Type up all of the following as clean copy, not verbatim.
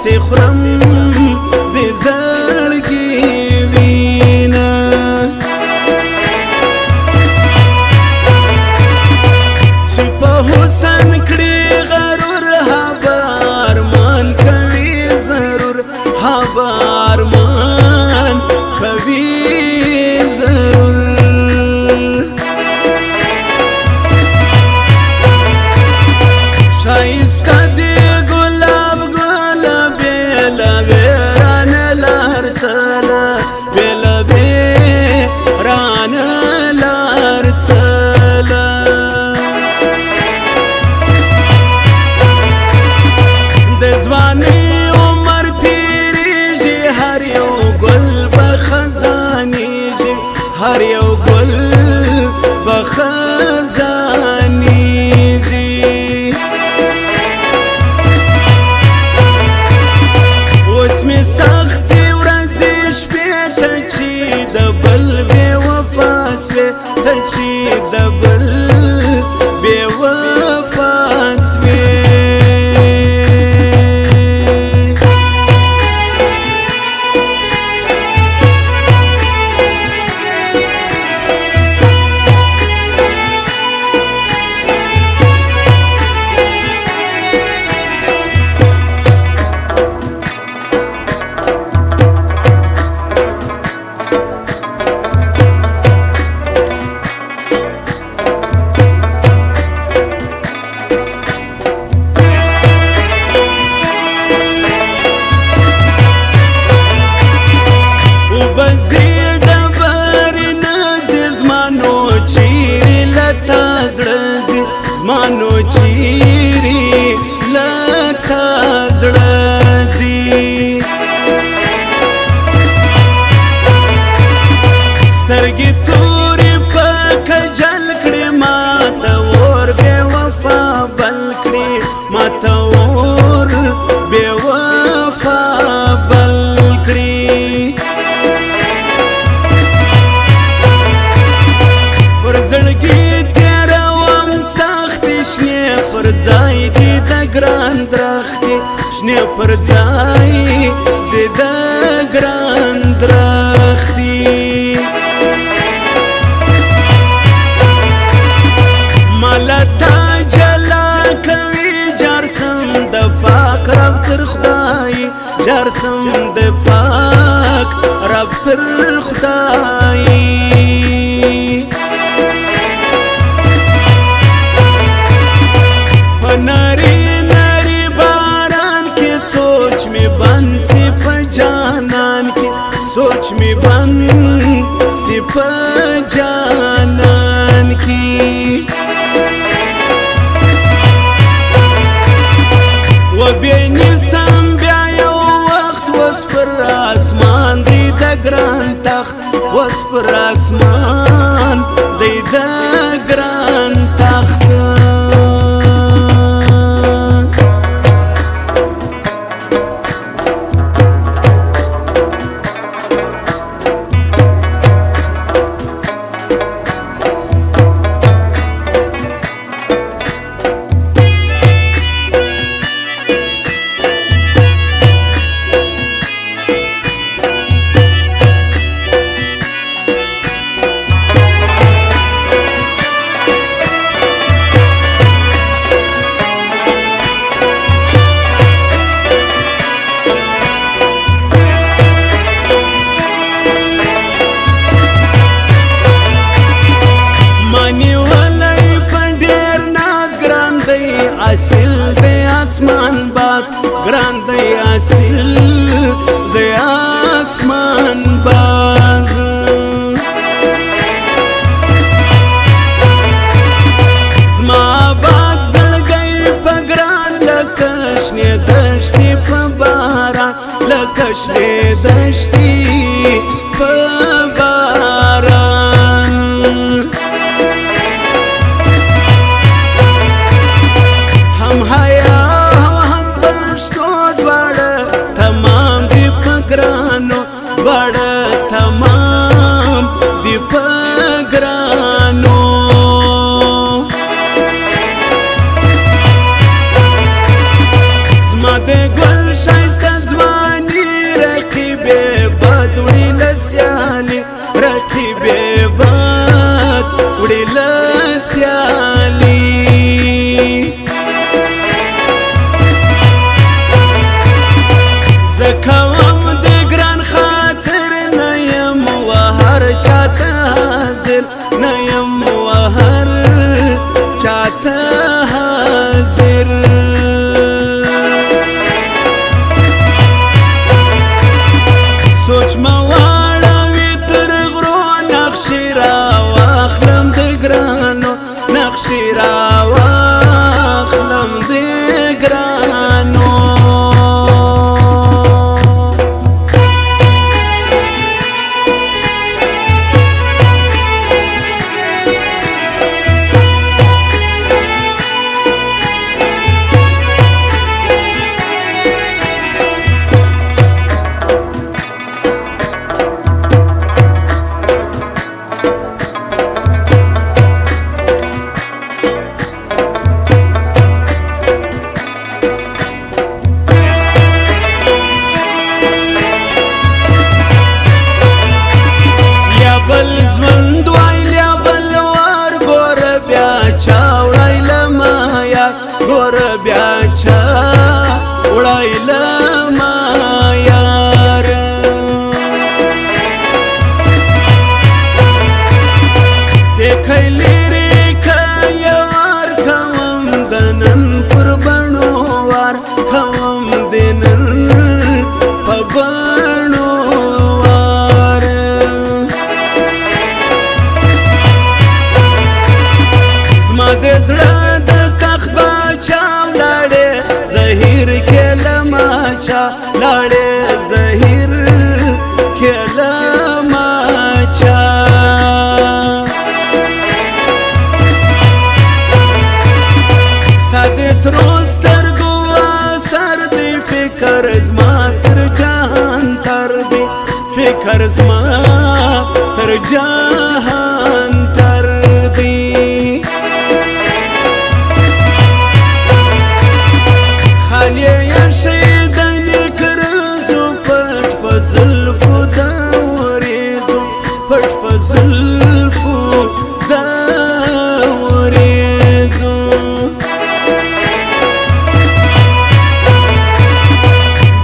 داسې خورم د زړګي وینه چې په حسن کړي غرور هبه ارمان کوي ضرور هبه ارمان کوي ضرور شایسته دی ګلاب ګله بیله بیرانه لار څله بیله بیرانه لار څله د ځوانۍ عمر تېرېږي هر یو ګل به خزانېږي هر یو ګل به خزانېږي اوس مې سختې ورځې شپې ته چې د بل بې وفا سوې ته چې د بل بې وفا سوې زمانو چیرې لتا زړه ځي سترګې تورې په کجل کړې ماته اور بې وفا بل کړې ماته اور بې وفا بل کړې پر زړګي پر ځای دې د ګران درختې شنې پر ځای دې د ګران درختې مالا تا جلا کوي جارسم د پاک رب تر خدای جارسم د پاک رب تر خدای نری نری باران کی سوچ میں بند سی پجانان کی سوچ میں بند سی پجانان کی و بینی سم بیا یو وقت وس پر آسمان دی د ګران تخت وس پر آسمان دی د ګران تخت اصل د اسمان باز ګران دی اصل د اسمان باز زما باز زړګی په ګران لکه شنې دښتې په باران لکه شنې دښتې په باران هم حیا هم پښتو دواړه تمام دی په ګرانو دواړه تمام دی په ګرانو زما د ګل ښایسته چاته حاضر نه یم وهر چاته حاضر سوچ ما واړوي تر غرو نقشې راواخلم د ګرانو نقشې راواخلم د ګرانو وړای لما یار دیکھای لري کایوار کوم دنن پر بڼو وار کوم دنن په بڼو وار زما د زړه د تخت باچا ولاړې زهیر کلمه چا لاړې زهیر کلمه چا ستا د سرو سترګو اثر دی فکر زما تر جهان تر دی فکر زما تر جهان تر دی شیدنی کرزو پټ په زلفو د وریزو پټ په زلفو د وریزو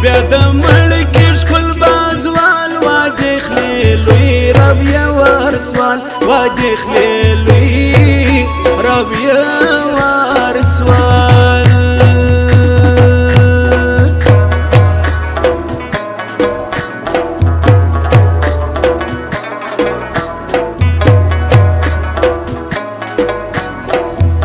بیا د مړکې ښکل بازوال وادې خلې لوی رب یوار سوال وادې خلې لوی رب یوار سوال